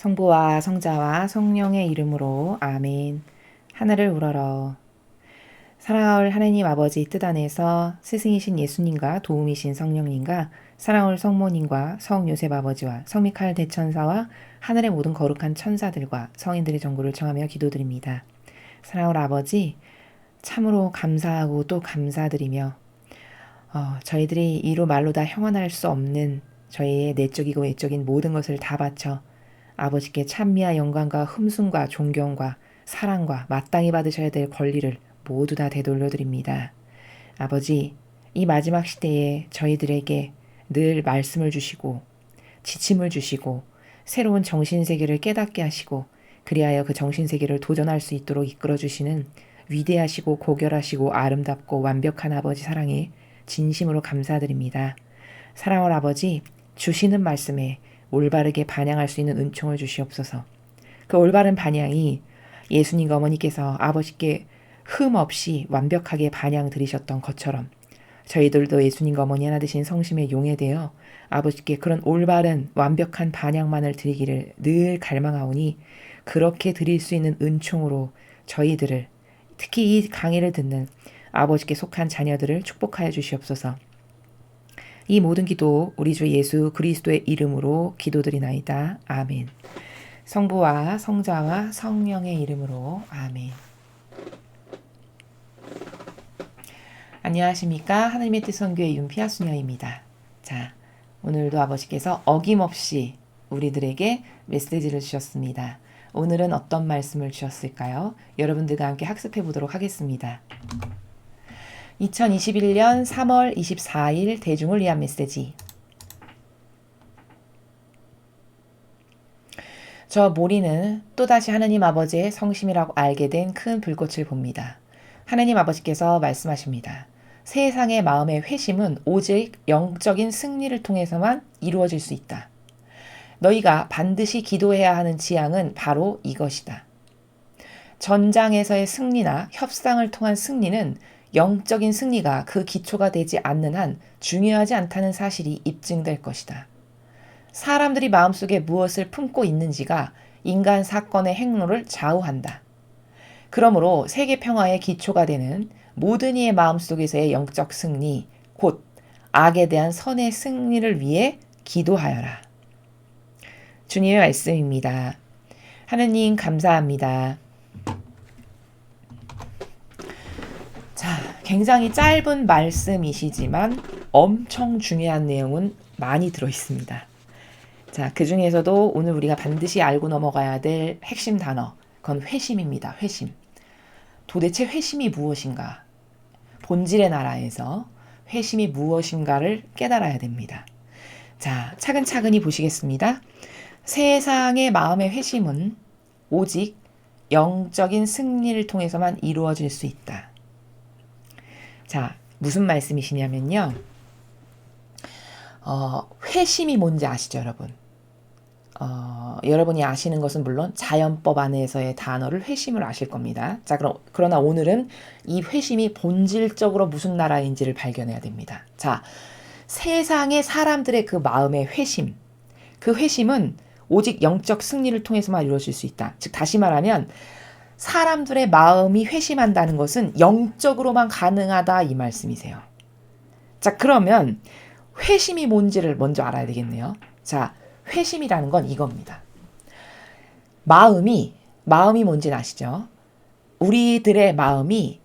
성부와 성자와 성령의 이름으로 아멘. 하늘을 우러러. 사랑하올 하나님 아버지 뜻 안에서 스승이신 예수님과 도움이신 성령님과 사랑하올 성모님과 성요셉 아버지와 성미카엘 대천사와 하늘의 모든 거룩한 천사들과 성인들의 정보를 청하며 기도드립니다. 사랑하올 아버지, 참으로 감사하고 또 감사드리며 저희들이 이로 말로 다 형언할 수 없는 저희의 내적이고 외적인 모든 것을 다 바쳐 아버지께 찬미와 영광과 흠숭과 존경과 사랑과 마땅히 받으셔야 될 권리를 모두 다 되돌려드립니다. 아버지, 이 마지막 시대에 저희들에게 늘 말씀을 주시고 지침을 주시고 새로운 정신세계를 깨닫게 하시고 그리하여 그 정신세계를 도전할 수 있도록 이끌어주시는 위대하시고 고결하시고 아름답고 완벽한 아버지 사랑에 진심으로 감사드립니다. 사랑하는 아버지, 주시는 말씀에 올바르게 반영할 수 있는 은총을 주시옵소서. 그 올바른 반영이 예수님과 어머니께서 아버지께 흠 없이 완벽하게 반영 드리셨던 것처럼 저희들도 예수님과 어머니 하나 되신 성심에 용해되어 아버지께 그런 올바른 완벽한 반영만을 드리기를 늘 갈망하오니 그렇게 드릴 수 있는 은총으로 저희들을 특히 이 강의를 듣는 아버지께 속한 자녀들을 축복하여 주시옵소서. 이 모든 기도 우리 주 예수 그리스도의 이름으로 기도드리나이다. 아멘. 성부와 성자와 성령의 이름으로 아멘. 안녕하십니까. 하나님의 뜻 선교의 윤피아 수녀입니다. 자, 오늘도 아버지께서 어김없이 우리들에게 메시지를 주셨습니다. 오늘은 어떤 말씀을 주셨을까요? 여러분들과 함께 학습해 보도록 하겠습니다. 2021년 3월 24일 대중을 위한 메시지. 저 모리는 또다시 하나님 아버지의 성심이라고 알게 된 큰 불꽃을 봅니다. 하나님 아버지께서 말씀하십니다. 세상의 마음의 회심은 오직 영적인 승리를 통해서만 이루어질 수 있다. 너희가 반드시 기도해야 하는 지향은 바로 이것이다. 전장에서의 승리나 협상을 통한 승리는 영적인 승리가 그 기초가 되지 않는 한 중요하지 않다는 사실이 입증될 것이다. 사람들이 마음속에 무엇을 품고 있는지가 인간 사건의 행로를 좌우한다. 그러므로 세계 평화의 기초가 되는 모든 이의 마음속에서의 영적 승리, 곧 악에 대한 선의 승리를 위해 기도하여라. 주님의 말씀입니다. 하느님 감사합니다. 자, 굉장히 짧은 말씀이시지만 엄청 중요한 내용은 많이 들어있습니다. 자, 그 중에서도 오늘 우리가 반드시 알고 넘어가야 될 핵심 단어, 그건 회심입니다. 회심. 도대체 회심이 무엇인가? 본질의 나라에서 회심이 무엇인가를 깨달아야 됩니다. 자, 차근차근히 보시겠습니다. 세상의 마음의 회심은 오직 영적인 승리를 통해서만 이루어질 수 있다. 자, 무슨 말씀이시냐면요. 회심이 뭔지 아시죠, 여러분? 여러분이 아시는 것은 물론 자연법 안에서의 단어를 회심을 아실 겁니다. 자, 그러나 오늘은 이 회심이 본질적으로 무슨 나라인지를 발견해야 됩니다. 자, 세상의 사람들의 그 마음의 회심, 그 회심은 오직 영적 승리를 통해서만 이루어질 수 있다. 즉 다시 말하면 사람들의 마음이 회심한다는 것은 영적으로만 가능하다 이 말씀이세요. 자, 그러면 회심이 뭔지를 먼저 알아야 되겠네요. 자, 회심이라는 건 이겁니다. 마음이 뭔지는 아시죠? 우리들의 마음이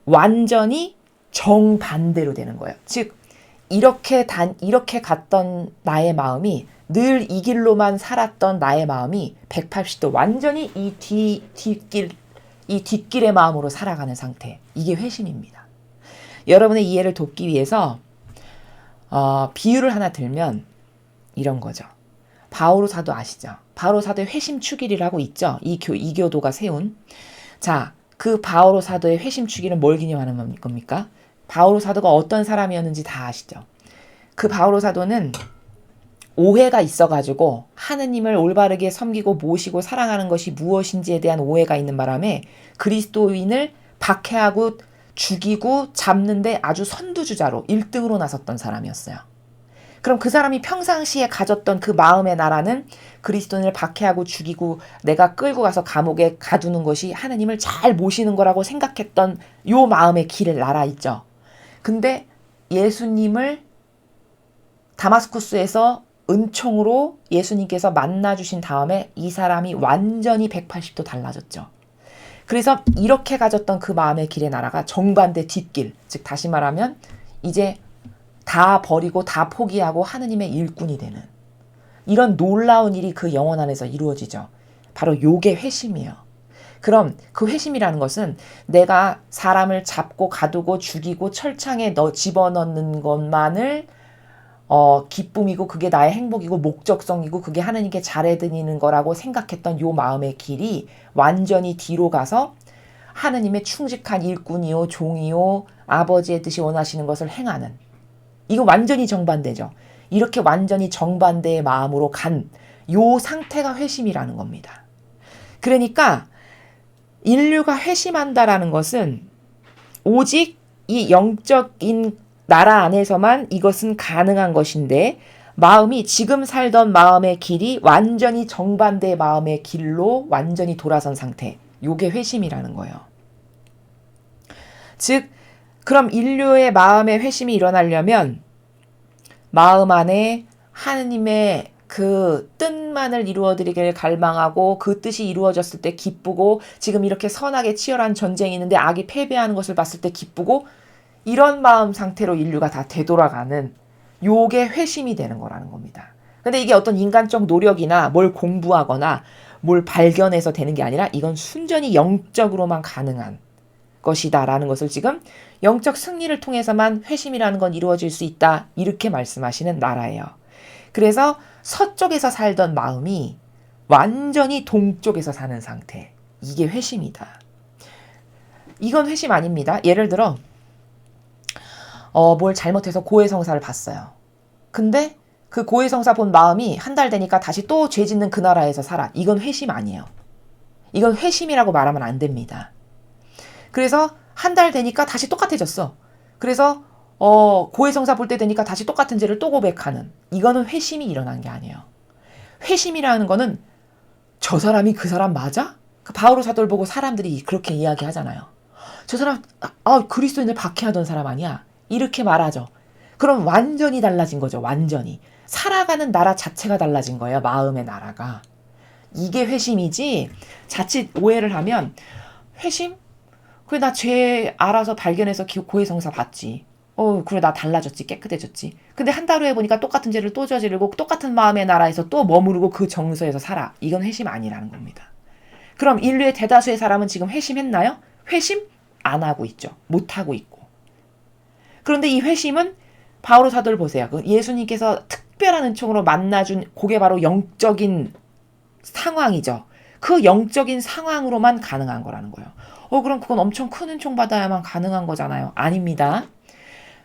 완전히 정반대로 되는 거예요. 즉 이렇게 갔던 나의 마음이 늘 이 길로만 살았던 나의 마음이 180도 완전히 이 뒷길의 마음으로 살아가는 상태. 이게 회심입니다. 여러분의 이해를 돕기 위해서 비유를 하나 들면 이런 거죠. 바오로 사도 아시죠? 바오로 사도의 회심 축일이라고 있죠. 이 교도가 세운. 자, 그 바오로 사도의 회심 축일은 뭘 기념하는 겁니까? 바오로 사도가 어떤 사람이었는지 다 아시죠? 그 바오로 사도는 오해가 있어가지고 하느님을 올바르게 섬기고 모시고 사랑하는 것이 무엇인지에 대한 오해가 있는 바람에 그리스도인을 박해하고 죽이고 잡는데 아주 선두주자로 1등으로 나섰던 사람이었어요. 그럼 그 사람이 평상시에 가졌던 그 마음의 나라는 그리스도인을 박해하고 죽이고 내가 끌고 가서 감옥에 가두는 것이 하느님을 잘 모시는 거라고 생각했던 요 마음의 길을 나라 있죠. 근데 예수님을 다마스쿠스에서 은총으로 예수님께서 만나주신 다음에 이 사람이 완전히 180도 달라졌죠. 그래서 이렇게 가졌던 그 마음의 길의 나라가 정반대 뒷길, 즉 다시 말하면 이제 다 버리고 다 포기하고 하느님의 일꾼이 되는 이런 놀라운 일이 그 영혼 안에서 이루어지죠. 바로 요게 회심이에요. 그럼 그 회심이라는 것은 내가 사람을 잡고 가두고 죽이고 철창에 집어넣는 것만을 기쁨이고 그게 나의 행복이고 목적성이고 그게 하느님께 잘해드리는 거라고 생각했던 요 마음의 길이 완전히 뒤로 가서 하느님의 충직한 일꾼이요 종이요 아버지의 뜻이 원하시는 것을 행하는, 이거 완전히 정반대죠. 이렇게 완전히 정반대의 마음으로 간 요 상태가 회심이라는 겁니다. 그러니까 인류가 회심한다라는 것은 오직 이 영적인 나라 안에서만 이것은 가능한 것인데, 마음이 지금 살던 마음의 길이 완전히 정반대의 마음의 길로 완전히 돌아선 상태, 요게 회심이라는 거예요. 즉 그럼 인류의 마음의 회심이 일어나려면 마음 안에 하느님의 그 뜻만을 이루어드리기를 갈망하고 그 뜻이 이루어졌을 때 기쁘고, 지금 이렇게 선악의 치열한 전쟁이 있는데 악이 패배하는 것을 봤을 때 기쁘고, 이런 마음 상태로 인류가 다 되돌아가는 요게 회심이 되는 거라는 겁니다. 근데 이게 어떤 인간적 노력이나 뭘 공부하거나 뭘 발견해서 되는 게 아니라 이건 순전히 영적으로만 가능한 것이다라는 것을 지금 영적 승리를 통해서만 회심이라는 건 이루어질 수 있다, 이렇게 말씀하시는 나라예요. 그래서 서쪽에서 살던 마음이 완전히 동쪽에서 사는 상태, 이게 회심이다. 이건 회심 아닙니다. 예를 들어 뭘 잘못해서 고해성사를 봤어요. 근데 그 고해성사 본 마음이 한 달 되니까 다시 또 죄 짓는 그 나라에서 살아. 이건 회심 아니에요. 이건 회심이라고 말하면 안 됩니다. 그래서 한 달 되니까 다시 똑같아졌어. 그래서 고해성사 볼 때 되니까 다시 똑같은 죄를 또 고백하는, 이거는 회심이 일어난 게 아니에요. 회심이라는 거는 저 사람이 그 사람 맞아? 그 바오로 사도를 보고 사람들이 그렇게 이야기하잖아요. 저 사람 그리스도인을 박해하던 사람 아니야? 이렇게 말하죠. 그럼 완전히 달라진 거죠. 완전히. 살아가는 나라 자체가 달라진 거예요. 마음의 나라가. 이게 회심이지, 자칫 오해를 하면 회심? 그래 나 죄 알아서 발견해서 고해성사 봤지. 그래 나 달라졌지, 깨끗해졌지. 근데 한 달 후에 보니까 똑같은 죄를 또 저지르고 똑같은 마음의 나라에서 또 머무르고 그 정서에서 살아. 이건 회심 아니라는 겁니다. 그럼 인류의 대다수의 사람은 지금 회심했나요? 회심 안 하고 있죠. 못 하고 있고. 그런데 이 회심은 바오로 사도를 보세요. 예수님께서 특별한 은총으로 만나준 그게 바로 영적인 상황이죠. 그 영적인 상황으로만 가능한 거라는 거예요. 그럼 그건 엄청 큰 은총 받아야만 가능한 거잖아요. 아닙니다.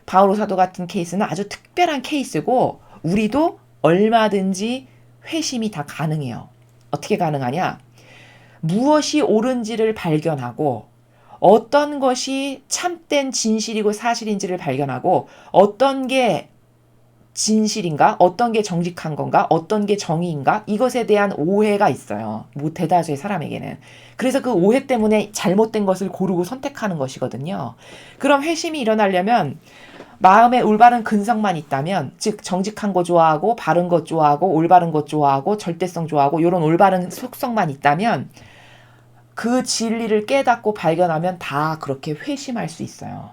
바오로 사도 같은 케이스는 아주 특별한 케이스고, 우리도 얼마든지 회심이 다 가능해요. 어떻게 가능하냐? 무엇이 옳은지를 발견하고, 어떤 것이 참된 진실이고 사실인지를 발견하고, 어떤 게 진실인가, 어떤 게 정직한 건가, 어떤 게 정의인가, 이것에 대한 오해가 있어요. 대다수의 사람에게는. 그래서 그 오해 때문에 잘못된 것을 고르고 선택하는 것이거든요. 그럼 회심이 일어나려면 마음에 올바른 근성만 있다면, 즉 정직한 거 좋아하고 바른 것 좋아하고 올바른 것 좋아하고 절대성 좋아하고 이런 올바른 속성만 있다면, 그 진리를 깨닫고 발견하면 다 그렇게 회심할 수 있어요.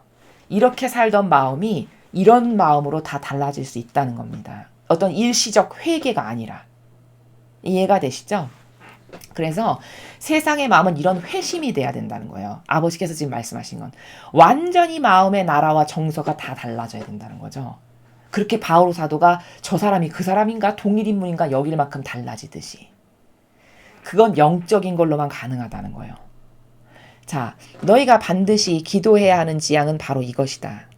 이렇게 살던 마음이 이런 마음으로 다 달라질 수 있다는 겁니다. 어떤 일시적 회개가 아니라. 이해가 되시죠? 그래서 세상의 마음은 이런 회심이 돼야 된다는 거예요. 아버지께서 지금 말씀하신 건 완전히 마음의 나라와 정서가 다 달라져야 된다는 거죠. 그렇게 바오로 사도가 저 사람이 그 사람인가 동일 인물인가 여길 만큼 달라지듯이, 그건 영적인 걸로만 가능하다는 거예요. 자, 너희가 반드시 기도해야 하는 지향은 바로 이것이다.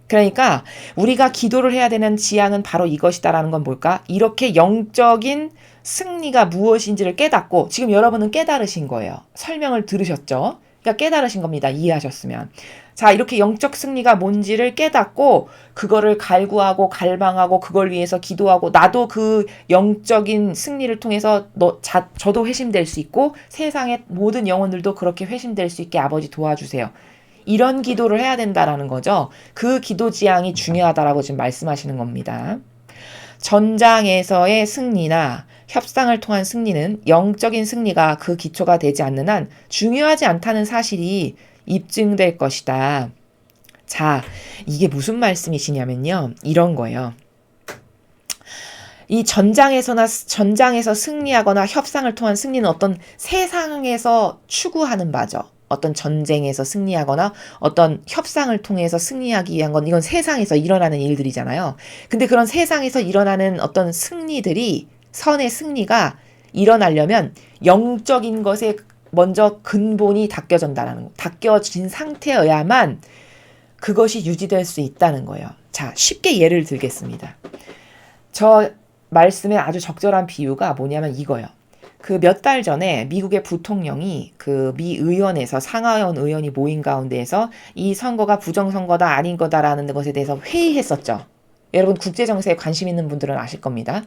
그러니까 우리가 기도를 해야 되는 지향은 바로 이것이다라는 건 뭘까? 이렇게 영적인 승리가 무엇인지를 깨닫고, 지금 여러분은 깨달으신 거예요. 설명을 들으셨죠? 그러니까 깨달으신 겁니다. 이해하셨으면. 자, 이렇게 영적 승리가 뭔지를 깨닫고 그거를 갈구하고 갈망하고 그걸 위해서 기도하고 나도 그 영적인 승리를 통해서 저도 회심될 수 있고 세상의 모든 영혼들도 그렇게 회심될 수 있게 아버지 도와주세요. 이런 기도를 해야 된다라는 거죠. 그 기도 지향이 중요하다라고 지금 말씀하시는 겁니다. 전장에서의 승리나 협상을 통한 승리는 영적인 승리가 그 기초가 되지 않는 한 중요하지 않다는 사실이 입증될 것이다. 자, 이게 무슨 말씀이시냐면요. 이런 거예요. 이 전장에서 승리하거나 협상을 통한 승리는 어떤 세상에서 추구하는 바죠. 어떤 전쟁에서 승리하거나 어떤 협상을 통해서 승리하기 위한 건 이건 세상에서 일어나는 일들이잖아요. 근데 그런 세상에서 일어나는 어떤 승리들이 선의 승리가 일어나려면 영적인 것에 먼저 근본이 닦여진 상태여야만 그것이 유지될 수 있다는 거예요. 자, 쉽게 예를 들겠습니다. 저 말씀에 아주 적절한 비유가 뭐냐면 이거예요. 그 몇 달 전에 미국의 부통령이 그 미 의원에서 상하원 의원이 모인 가운데에서 이 선거가 부정선거다 아닌 거다라는 것에 대해서 회의했었죠. 여러분 국제정세에 관심 있는 분들은 아실 겁니다.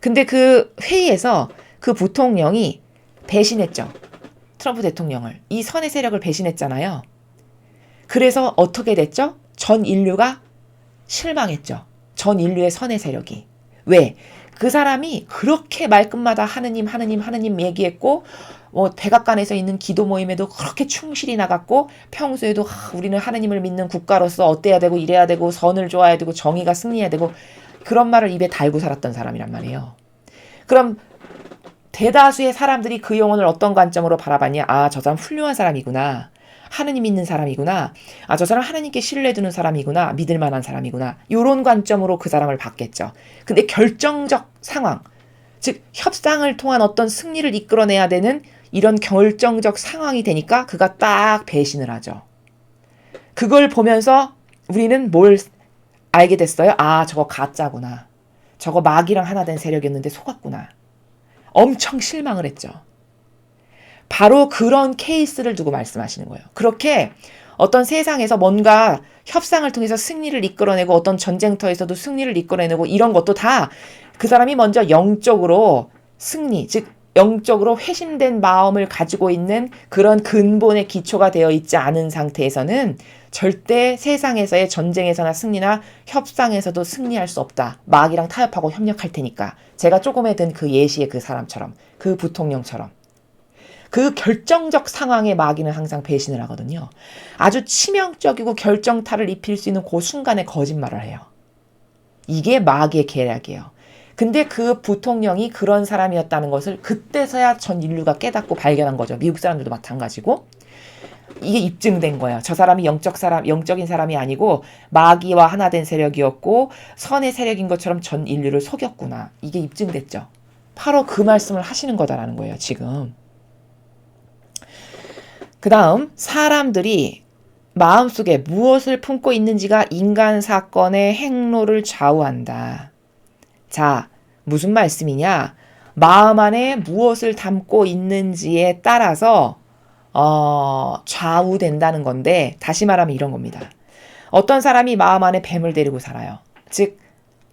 근데 그 회의에서 그 부통령이 배신했죠. 트럼프 대통령을. 이 선의 세력을 배신했잖아요. 그래서 어떻게 됐죠? 전 인류가 실망했죠. 전 인류의 선의 세력이. 왜? 그 사람이 그렇게 말끝마다 하느님 얘기했고 백악관에서 있는 기도 모임에도 그렇게 충실히 나갔고 평소에도 우리는 하느님을 믿는 국가로서 어때야 되고 이래야 되고 선을 좋아야 되고 정의가 승리해야 되고 그런 말을 입에 달고 살았던 사람이란 말이에요. 그럼 대다수의 사람들이 그 영혼을 어떤 관점으로 바라봤냐? 아, 저 사람 훌륭한 사람이구나. 하느님 믿는 사람이구나. 아, 저 사람 하느님께 신뢰두는 사람이구나. 믿을 만한 사람이구나. 이런 관점으로 그 사람을 봤겠죠. 근데 결정적 상황, 즉 협상을 통한 어떤 승리를 이끌어내야 되는 이런 결정적 상황이 되니까 그가 딱 배신을 하죠. 그걸 보면서 우리는 뭘 알게 됐어요? 아, 저거 가짜구나. 저거 마귀랑 하나 된 세력이었는데 속았구나. 엄청 실망을 했죠. 바로 그런 케이스를 두고 말씀하시는 거예요. 그렇게 어떤 세상에서 뭔가 협상을 통해서 승리를 이끌어내고 어떤 전쟁터에서도 승리를 이끌어내고 이런 것도 다 그 사람이 먼저 영적으로 승리, 즉 영적으로 회심된 마음을 가지고 있는 그런 근본의 기초가 되어 있지 않은 상태에서는 절대 세상에서의 전쟁에서나 승리나 협상에서도 승리할 수 없다. 마귀랑 타협하고 협력할 테니까. 제가 조금에 든 그 예시의 그 사람처럼, 그 부통령처럼. 그 결정적 상황에 마귀는 항상 배신을 하거든요. 아주 치명적이고 결정타를 입힐 수 있는 그 순간에 거짓말을 해요. 이게 마귀의 계략이에요. 근데 그 부통령이 그런 사람이었다는 것을 그때서야 전 인류가 깨닫고 발견한 거죠. 미국 사람들도 마찬가지고. 이게 입증된 거예요. 저 사람이 영적인 사람이 아니고 마귀와 하나 된 세력이었고 선의 세력인 것처럼 전 인류를 속였구나. 이게 입증됐죠. 바로 그 말씀을 하시는 거다라는 거예요, 지금. 그 다음 사람들이 마음속에 무엇을 품고 있는지가 인간 사건의 행로를 좌우한다. 자, 무슨 말씀이냐? 마음 안에 무엇을 담고 있는지에 따라서 좌우된다는 건데 다시 말하면 이런 겁니다. 어떤 사람이 마음 안에 뱀을 데리고 살아요. 즉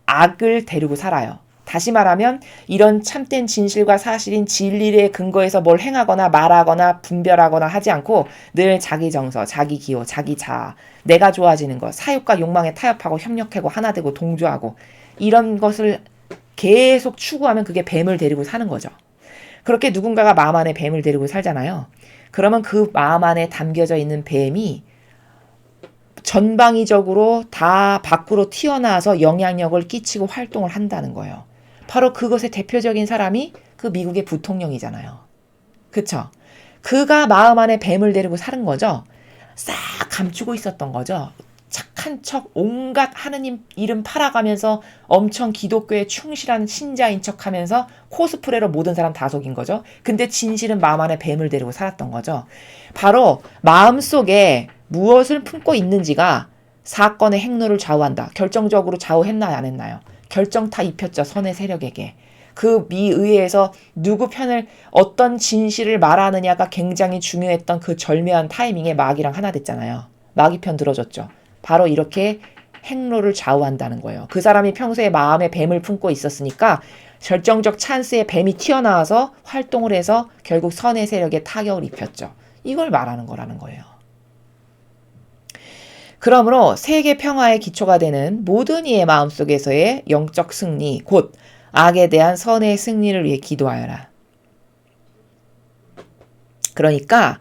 악을 데리고 살아요. 다시 말하면 이런 참된 진실과 사실인 진리에 근거해서 뭘 행하거나 말하거나 분별하거나 하지 않고 늘 자기 정서, 자기 기호, 자기 자아, 내가 좋아지는 것, 사욕과 욕망에 타협하고 협력하고 하나 되고 동조하고 이런 것을 계속 추구하면 그게 뱀을 데리고 사는 거죠. 그렇게 누군가가 마음 안에 뱀을 데리고 살잖아요. 그러면 그 마음 안에 담겨져 있는 뱀이 전방위적으로 다 밖으로 튀어나와서 영향력을 끼치고 활동을 한다는 거예요. 바로 그것의 대표적인 사람이 그 미국의 부통령이잖아요. 그쵸? 그가 마음 안에 뱀을 데리고 사는 거죠. 싹 감추고 있었던 거죠. 착한 척 온갖 하느님 이름 팔아가면서 엄청 기독교에 충실한 신자인 척하면서 코스프레로 모든 사람 다 속인 거죠. 근데 진실은 마음 안에 뱀을 데리고 살았던 거죠. 바로 마음속에 무엇을 품고 있는지가 사건의 행로를 좌우한다. 결정적으로 좌우했나요? 안 했나요? 결정타 입혔죠. 선의 세력에게. 그 미의회에서 누구 편을 어떤 진실을 말하느냐가 굉장히 중요했던 그 절묘한 타이밍에 마귀랑 하나 됐잖아요. 마귀 편 들어줬죠. 바로 이렇게 행로를 좌우한다는 거예요. 그 사람이 평소에 마음에 뱀을 품고 있었으니까 결정적 찬스에 뱀이 튀어나와서 활동을 해서 결국 선의 세력에 타격을 입혔죠. 이걸 말하는 거라는 거예요. 그러므로 세계 평화의 기초가 되는 모든 이의 마음속에서의 영적 승리, 곧 악에 대한 선의 승리를 위해 기도하여라. 그러니까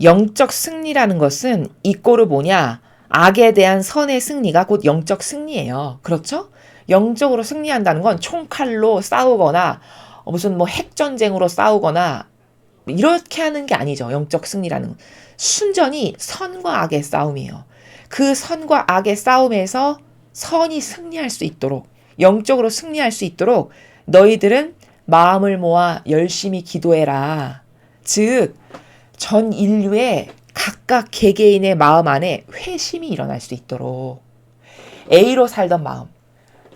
영적 승리라는 것은 이꼬르 뭐냐? 악에 대한 선의 승리가 곧 영적 승리예요. 그렇죠? 영적으로 승리한다는 건 총칼로 싸우거나 무슨 뭐 핵전쟁으로 싸우거나 이렇게 하는 게 아니죠. 영적 승리라는 건. 순전히 선과 악의 싸움이에요. 그 선과 악의 싸움에서 선이 승리할 수 있도록, 영적으로 승리할 수 있도록 너희들은 마음을 모아 열심히 기도해라. 즉, 전 인류의 각각 개개인의 마음 안에 회심이 일어날 수 있도록 A로 살던 마음,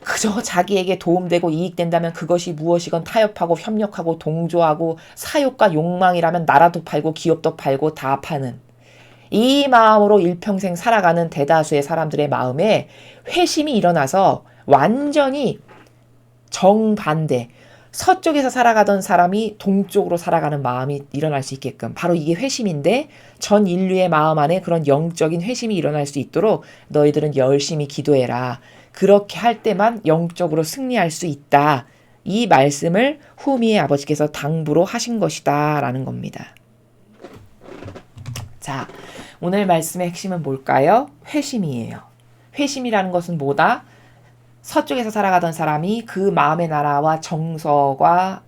그저 자기에게 도움되고 이익된다면 그것이 무엇이건 타협하고 협력하고 동조하고 사욕과 욕망이라면 나라도 팔고 기업도 팔고 다 파는 이 마음으로 일평생 살아가는 대다수의 사람들의 마음에 회심이 일어나서 완전히 정반대, 서쪽에서 살아가던 사람이 동쪽으로 살아가는 마음이 일어날 수 있게끔, 바로 이게 회심인데, 전 인류의 마음 안에 그런 영적인 회심이 일어날 수 있도록 너희들은 열심히 기도해라. 그렇게 할 때만 영적으로 승리할 수 있다. 이 말씀을 후미의 아버지께서 당부로 하신 것이다 라는 겁니다. 자, 오늘 말씀의 핵심은 뭘까요? 회심이에요. 회심이라는 것은 뭐다? 서쪽에서 살아가던 사람이 그 마음의 나라와 정서가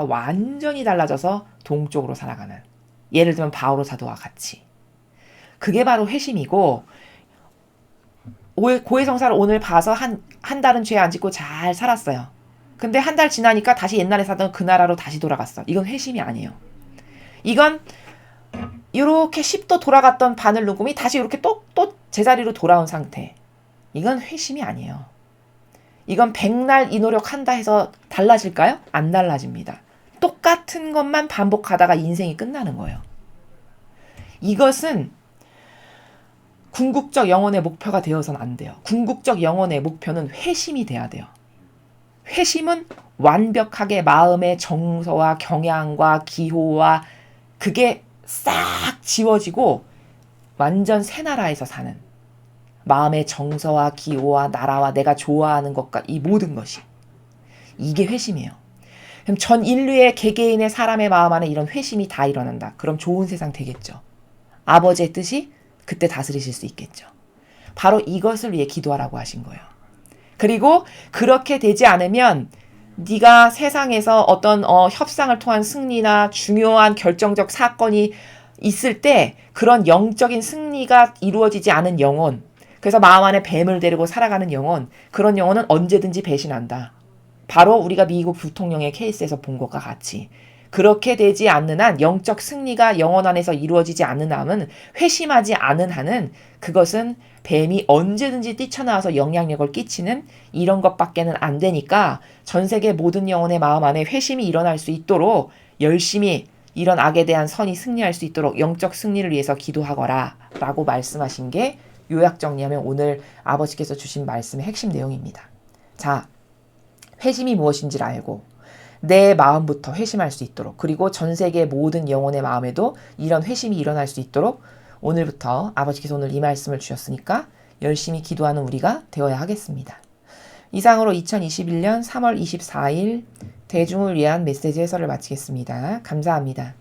완전히 달라져서 동쪽으로 살아가는, 예를 들면 바오로 사도와 같이, 그게 바로 회심이고, 고해성사를 오늘 봐서 한 달은 죄 안 짓고 잘 살았어요. 근데 한 달 지나니까 다시 옛날에 사던 그 나라로 다시 돌아갔어. 이건 회심이 아니에요. 이건 이렇게 10도 돌아갔던 바늘 누금이 다시 이렇게 또 제자리로 돌아온 상태. 이건 회심이 아니에요. 이건 백날 이 노력한다 해서 달라질까요? 안 달라집니다. 똑같은 것만 반복하다가 인생이 끝나는 거예요. 이것은 궁극적 영혼의 목표가 되어서는 안 돼요. 궁극적 영혼의 목표는 회심이 돼야 돼요. 회심은 완벽하게 마음의 정서와 경향과 기호와 그게 싹 지워지고 완전 새 나라에서 사는, 마음의 정서와 기호와 나라와 내가 좋아하는 것과 이 모든 것이, 이게 회심이에요. 그럼 전 인류의 개개인의 사람의 마음 안에 이런 회심이 다 일어난다. 그럼 좋은 세상 되겠죠. 아버지의 뜻이 그때 다스리실 수 있겠죠. 바로 이것을 위해 기도하라고 하신 거예요. 그리고 그렇게 되지 않으면 네가 세상에서 어떤 협상을 통한 승리나 중요한 결정적 사건이 있을 때 그런 영적인 승리가 이루어지지 않은 영혼, 그래서 마음 안에 뱀을 데리고 살아가는 영혼, 그런 영혼은 언제든지 배신한다. 바로 우리가 미국 부통령의 케이스에서 본 것과 같이 그렇게 되지 않는 한, 영적 승리가 영혼 안에서 이루어지지 않는 한은, 회심하지 않은 한은 그것은 뱀이 언제든지 뛰쳐나와서 영향력을 끼치는 이런 것밖에는 안 되니까 전 세계 모든 영혼의 마음 안에 회심이 일어날 수 있도록 열심히 이런 악에 대한 선이 승리할 수 있도록 영적 승리를 위해서 기도하거라 라고 말씀하신 게, 요약 정리하면 오늘 아버지께서 주신 말씀의 핵심 내용입니다. 자, 회심이 무엇인지를 알고 내 마음부터 회심할 수 있도록, 그리고 전 세계 모든 영혼의 마음에도 이런 회심이 일어날 수 있도록 오늘부터 아버지께서 오늘 이 말씀을 주셨으니까 열심히 기도하는 우리가 되어야 하겠습니다. 이상으로 2021년 3월 24일 대중을 위한 메시지 해설을 마치겠습니다. 감사합니다.